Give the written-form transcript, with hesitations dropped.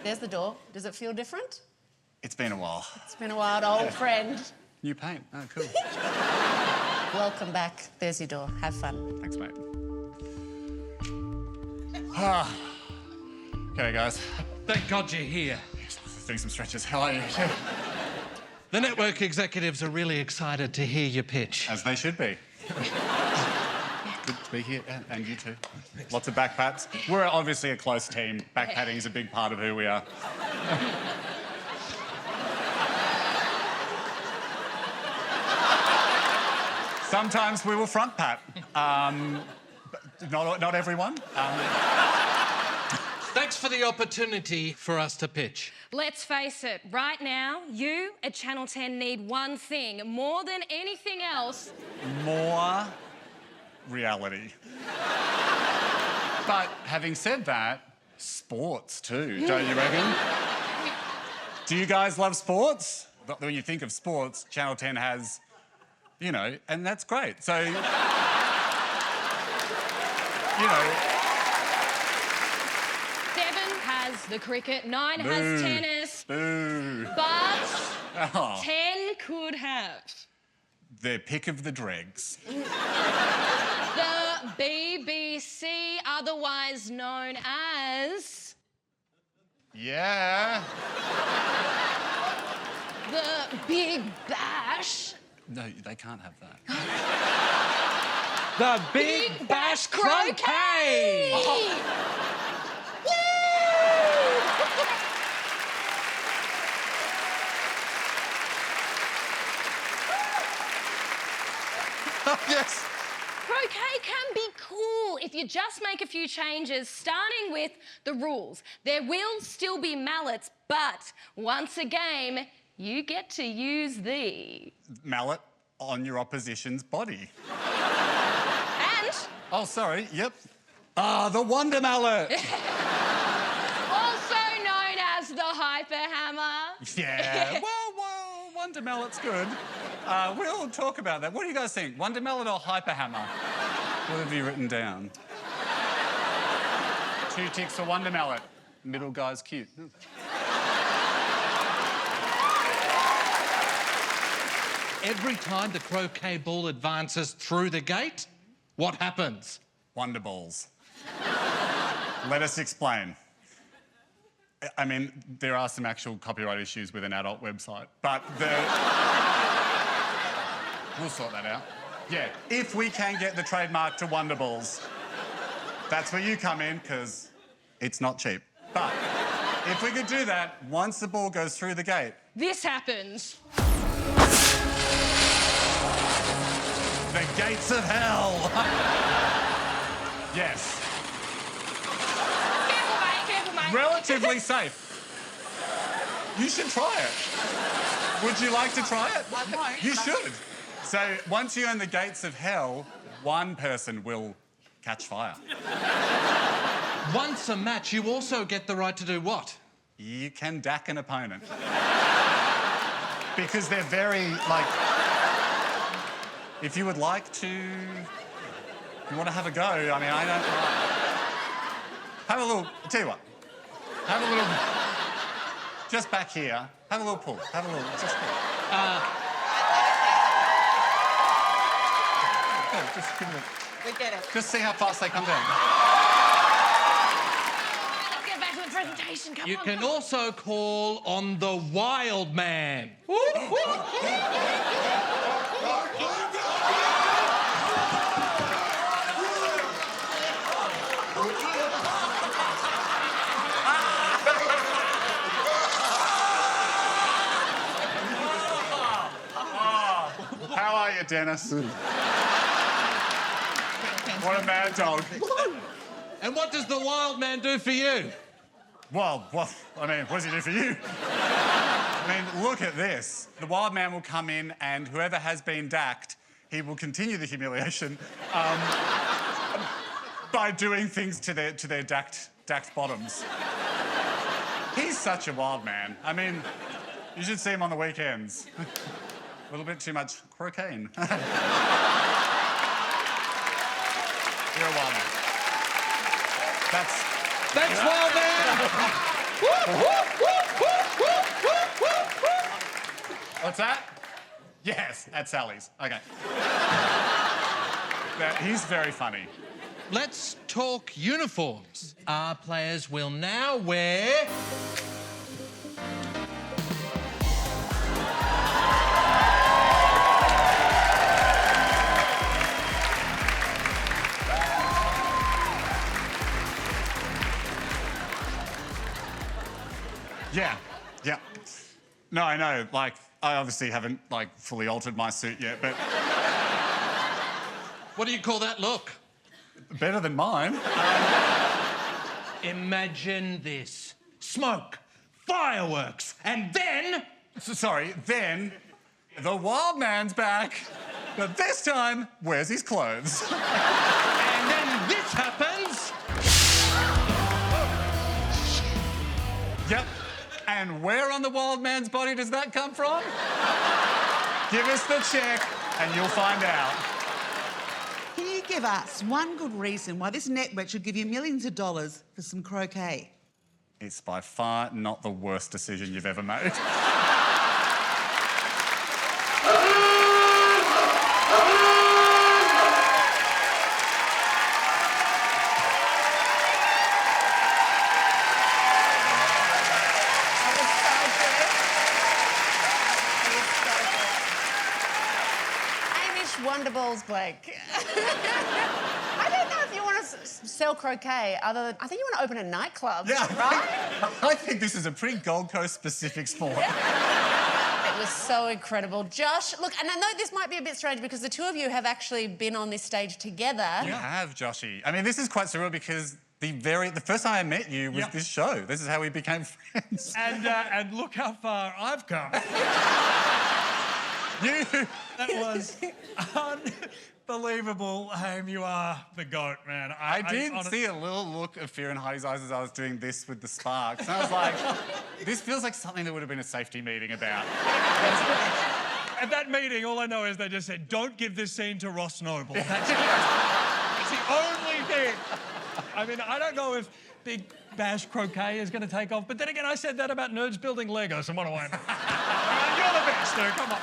There's the door. Does it feel different? It's been a while. It's been a while, old friend. New paint. Oh, cool. Welcome back. There's your door. Have fun. Thanks, mate. Okay, guys. Thank God you're here. Doing some stretches. How are you? The network executives are really excited to hear your pitch. As they should be. Good to be here, and you too. Lots of back pats. We're obviously a close team. Back patting is a big part of who we are. Sometimes we will front pat. But not everyone. Thanks for the opportunity for us to pitch. Let's face it, right now, you at Channel 10 need one thing more than anything else. More reality. But having said that, sports too, don't you reckon? Do you guys love sports? When you think of sports, Channel 10 has, you know, and that's great. So, you know... 7 has the cricket, 9 Boo. has tennis. Boo. But Oh. 10 could have Their pick of the dregs. the BBC, otherwise known as Yeah. the Big Bash. No, they can't have that. The Big Bash Croquet! Yes. Croquet can be cool if you just make a few changes, starting with the rules. There will still be mallets, but once a game, you get to use the... Mallet on your opposition's body. And Oh, sorry, yep. Ah, the Wonder Mallet. also known as the Hyper Hammer. Yeah, well, Wonder Mallet's good. We'll talk about that. What do you guys think? Wonder Mallet or Hyper Hammer? What have you written down? 2 ticks for Wonder Mallet. Middle guy's cute. Every time the croquet ball advances through the gate, what happens? Wonder Balls. Let us explain. I mean, there are some actual copyright issues with an adult website, but we'll sort that out. Yeah, if we can get the trademark to Wonder Balls, that's where you come in, because it's not cheap. But if we could do that, once the ball goes through the gate... This happens. The gates of hell! Yes. Careful, mate. Relatively safe. You should try it. Would you like to try it? I might. You should. So once you own the gates of hell, one person will catch fire. Once a match, you also get the right to do what? You can dack an opponent. Because they're very, like... If you would like to... If you want to have a go, I mean, I don't... Have a little... I'll tell you what. Have a little... Just back here. Have a little pull. Have a little... Just pull. Yeah, just give it a... We get it. Just see how fast they come down. Let's get back to the presentation. Come You on. can also call on the Wild Man. How are you, Dennis? What a mad dog. And what does the Wild Man do for you? Well, I mean, what does he do for you? I mean, look at this. The wild man will come in and whoever has been dacked, he will continue the humiliation by doing things to their dacked bottoms. He's such a wild man. I mean, you should see him on the weekends. A little bit too much cocaine. You're a wild man. Thanks, Wild Man! What's that? Yes, at Sally's. Okay. He's very funny. Let's talk uniforms. Our players will now wear... Yeah. No, I know. Like, I obviously haven't, like, fully altered my suit yet, but... What do you call that look? Better than mine. Imagine this. Smoke, fireworks, and then... Sorry, then the wild man's back, but this time wears his clothes. And then this happens... Yep. And where on the wild man's body does that come from? Give us the check and you'll find out. Can you give us one good reason why this network should give you millions of dollars for some croquet? It's by far not the worst decision you've ever made. Wonderballs, Blake. I don't know if you want to sell croquet other than... I think you want to open a nightclub, right? I think this is a pretty Gold Coast-specific sport. It was so incredible. Josh, look, and I know this might be a bit strange because the two of you have actually been on this stage together. You have, Joshy. I mean, this is quite surreal because the first time I met you was this show. This is how we became friends. And look how far I've come. That was unbelievable. You are the GOAT, man. I did see a little look of fear in Heidi's eyes as I was doing this with the sparks. And I was like, this feels like something that would have been a safety meeting about. At that meeting, all I know is they just said, don't give this scene to Ross Noble. That's the only thing. I mean, I don't know if Big Bash Croquet is going to take off, but then again, I said that about nerds building Legos, and what do I know? You're the best, dude. Come on.